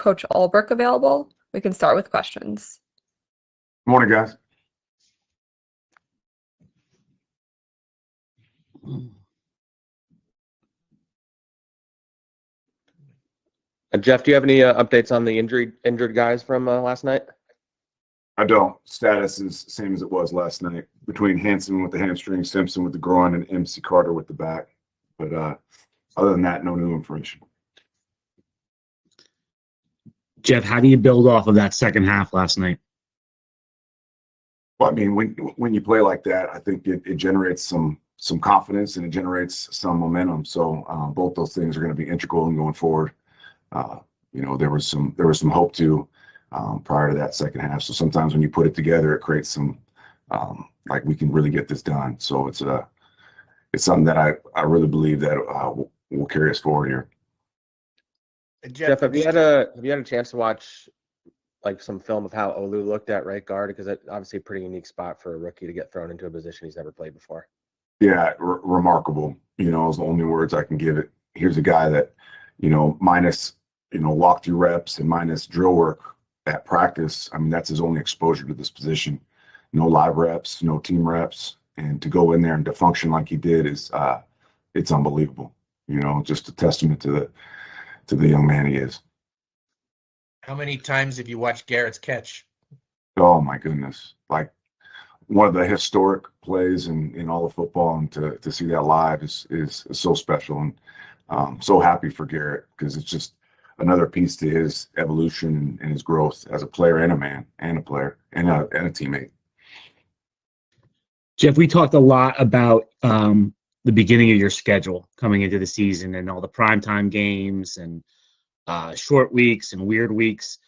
Coach Ulbrich available. We can start with questions. Morning, guys. Jeff, do you have any updates on the injured guys from last night? I don't. Status is same as it was last night between Hanson with the hamstring, Simpson with the groin, and MC Carter with the back. But other than that, no new information. Jeff, how do you build off of that second half last night? Well, I mean, when you play like that, I think it generates some confidence and it generates some momentum. So both those things are going to be integral in going forward. There was some hope too prior to that second half. So sometimes when you put it together, it creates some like we can really get this done. So it's something that I really believe that will carry us forward here. Jeff, have you had a chance to watch like some film of how Olu looked at right guard? Because it's obviously a pretty unique spot for a rookie to get thrown into a position he's never played before. Yeah, remarkable. Is the only words I can give it. Here's a guy that, minus, walkthrough reps and minus drill work at practice. I mean, that's his only exposure to this position. No live reps, no team reps. And to go in there and to function like he did is, it's unbelievable. Just a testament to the young man he is. How many times have you watched Garrett's catch? Oh my goodness. Like one of the historic plays in all of football, and to see that live is so special. And so happy for Garrett because it's just another piece to his evolution and his growth as a player and a man and a player and a teammate. Jeff, we talked a lot about the beginning of your schedule coming into the season and all the primetime games and short weeks and weird weeks.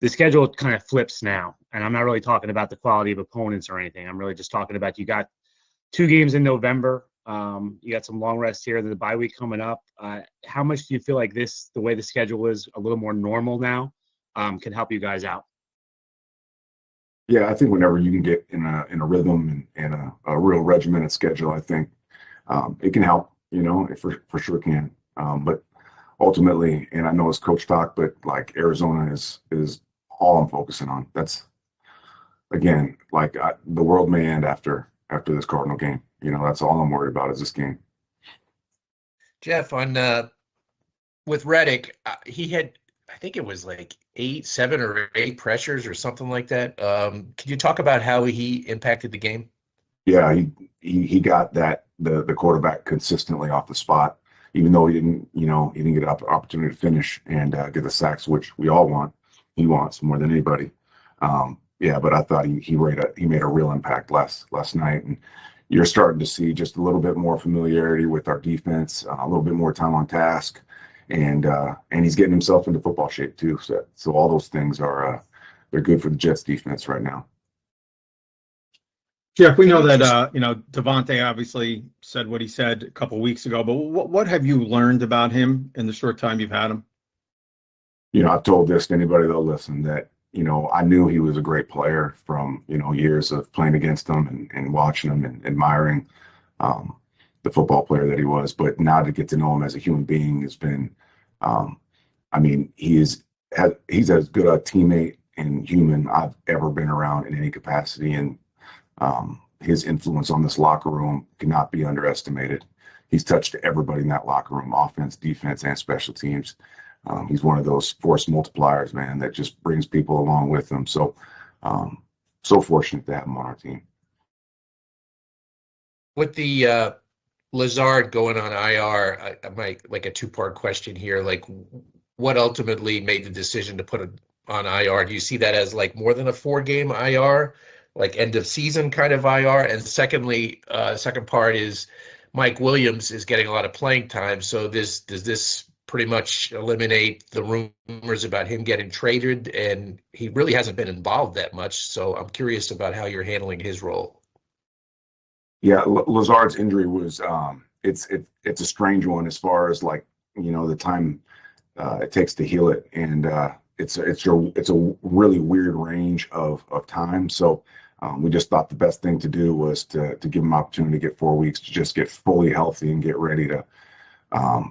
The schedule kind of flips now, and I'm not really talking about the quality of opponents or anything. I'm really just talking about you got 2 games in November. You got some long rest here, the bye week coming up. How much do you feel like the way the schedule is a little more normal now, can help you guys out? Yeah, I think whenever you can get in a rhythm and a real regimented schedule, I think it can help. It for sure can. But ultimately, and I know it's coach talk, but like Arizona is all I'm focusing on. That's again like the world may end after this Cardinal game. That's all I'm worried about is this game. Jeff, with Reddick, he had, I think it was like 7 or 8 pressures or something like that. Can you talk about how he impacted the game? Yeah, he got the quarterback consistently off the spot, even though he didn't get an opportunity to finish and get the sacks, which we all want. He wants more than anybody. But I thought he made a real impact last night, and you're starting to see just a little bit more familiarity with our defense, a little bit more time on task, and he's getting himself into football shape too. So all those things are they're good for the Jets defense right now. Jeff, we know that Davante obviously said what he said a couple of weeks ago, but what have you learned about him in the short time you've had him? I've told this to anybody that'll listen that I knew he was a great player from years of playing against him and watching him and admiring the football player that he was. But now to get to know him as a human being has been, he's as good a teammate and human I've ever been around in any capacity, and his influence on this locker room cannot be underestimated. He's touched everybody in that locker room, offense, defense, and special teams. He's one of those force multipliers, man, that just brings people along with him. So, so fortunate to have him on our team. With the Lazard going on IR, I might like a 2-part question here. Like, what ultimately made the decision to put it on IR? Do you see that as like more than a 4-game IR, like end of season kind of IR? And secondly, second part is Mike Williams is getting a lot of playing time. So does this pretty much eliminate the rumors about him getting traded? And he really hasn't been involved that much. So I'm curious about how you're handling his role. Yeah, Lazard's injury was it's a strange one as far as like the time it takes to heal it, and it's a really weird range of time. So we just thought the best thing to do was to give him an opportunity to get 4 weeks to just get fully healthy and get ready to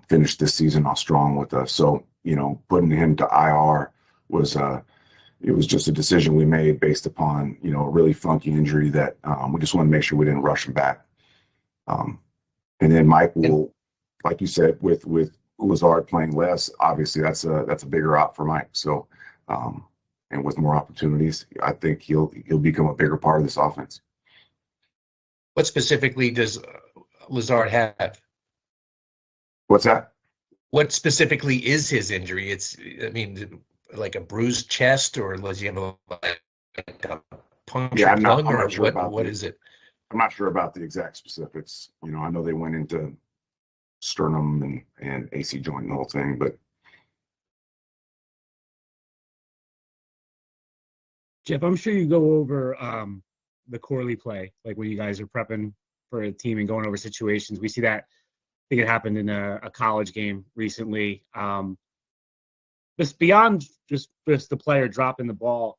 finish this season off strong with us. So putting him to IR was it was just a decision we made based upon, a really funky injury that we just want to make sure we didn't rush him back. And then Mike will, like you said, with Lazard playing less, obviously that's a bigger op for Mike. So, and with more opportunities, I think he'll become a bigger part of this offense. What specifically does Lazard have? What's that? What specifically is his injury? Like a bruised chest, or does he have a punctured lung, or what is it? I'm not sure about the exact specifics. I know they went into sternum and AC joint and the whole thing, but Jeff, I'm sure you go over the Corley play, like when you guys are prepping for a team and going over situations. We see that. I think it happened in a college game recently. Just beyond just the player dropping the ball,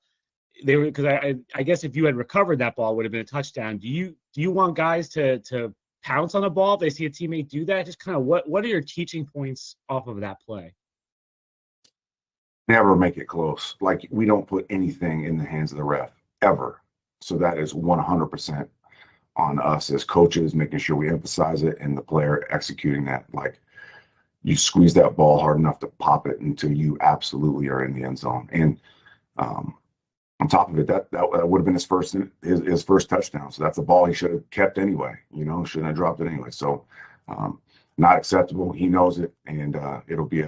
because I guess if you had recovered that ball, it would have been a touchdown. Do you want guys to pounce on the ball if they see a teammate do that? Just kind of what are your teaching points off of that play? Never make it close. Like, we don't put anything in the hands of the ref ever. So that is 100% on us as coaches, making sure we emphasize it, and the player executing that. Like, you squeeze that ball hard enough to pop it until you absolutely are in the end zone. And on top of it, that would have been his first touchdown. So that's a ball he should have kept anyway. Shouldn't have dropped it anyway. So not acceptable. He knows it, and it'll be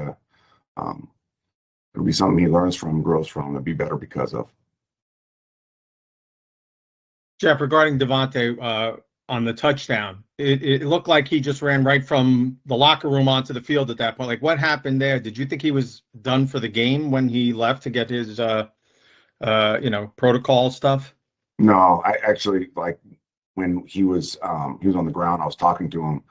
something he learns from, grows from, and be better because of. Jeff, regarding Davante on the touchdown, it looked like he just ran right from the locker room onto the field at that point. Like, what happened there? Did you think he was done for the game when he left to get his protocol stuff? No, I actually, like, when he was on the ground, I was talking to him,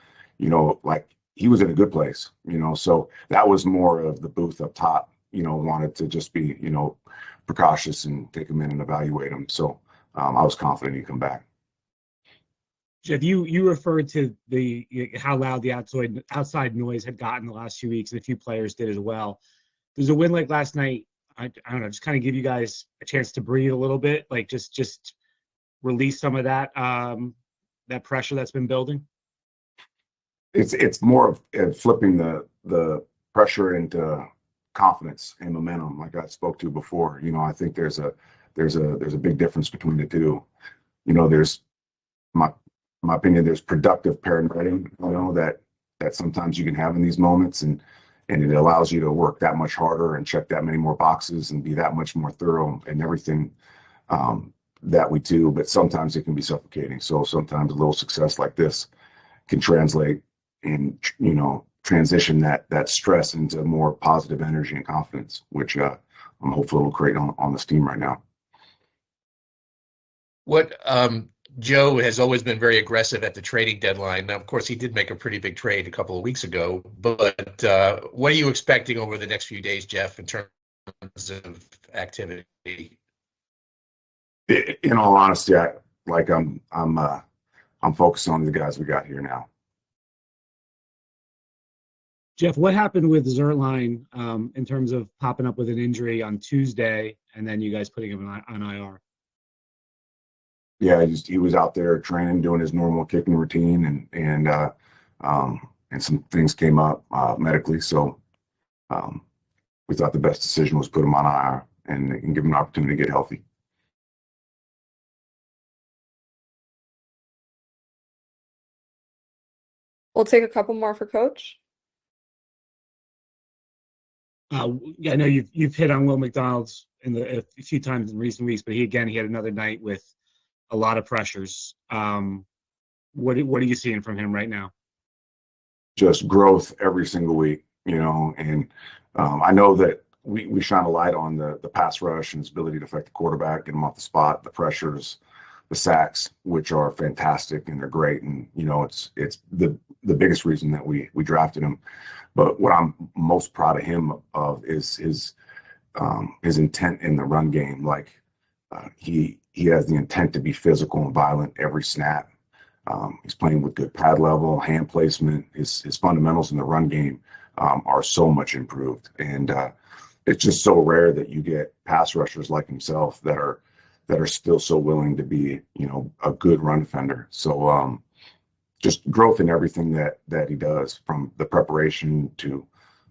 like, he was in a good place, so that was more of the booth up top, wanted to just be, precautious and take him in and evaluate him. So I was confident he'd come back. Jeff, you referred to how loud the outside noise had gotten the last few weeks, and a few players did as well. Does a win like last night, I don't know, just kind of give you guys a chance to breathe a little bit, like just release some of that that pressure that's been building? It's more of flipping the pressure into confidence and momentum, like I spoke to before. I think there's a big difference between the two. There's my opinion, there's productive parenting, that sometimes you can have in these moments, and it allows you to work that much harder and check that many more boxes and be that much more thorough in everything that we do. But sometimes it can be suffocating. So sometimes a little success like this can translate and, transition that stress into more positive energy and confidence, which I'm hopeful will create on this team right now. What Joe has always been very aggressive at the trading deadline. Now, of course, he did make a pretty big trade a couple of weeks ago, but what are you expecting over the next few days, Jeff, in terms of activity? In all honesty, I'm focused on the guys we got here now. Jeff, what happened with Zuerlein in terms of popping up with an injury on Tuesday and then you guys putting him on IR? Yeah, he was out there training, doing his normal kicking routine, and some things came up medically. So we thought the best decision was put him on IR and give him an opportunity to get healthy. We'll take a couple more for Coach. Yeah, I know you've hit on Will McDonald's a few times in recent weeks, but he had another night with a lot of pressures. What are you seeing from him right now? Just growth every single week, and I know that we shine a light on the pass rush and his ability to affect the quarterback, get him off the spot, the pressures, the sacks, which are fantastic and they're great. And, it's the biggest reason that we drafted him. But what I'm most proud of him of is his intent in the run game. Like, he has the intent to be physical and violent every snap. He's playing with good pad level, hand placement. His fundamentals in the run game are so much improved. And it's just so rare that you get pass rushers like himself that are still so willing to be, a good run defender. So just growth in everything that he does, from the preparation to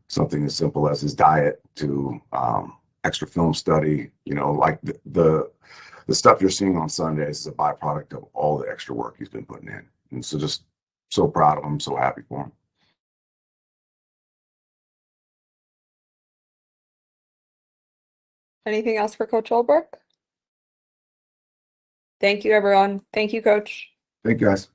something as simple as his diet to extra film study. Like the stuff you're seeing on Sundays is a byproduct of all the extra work he's been putting in. And so just so proud of him, so happy for him. Anything else for Coach Ulbrich? Thank you, everyone. Thank you, Coach. Thank you, guys.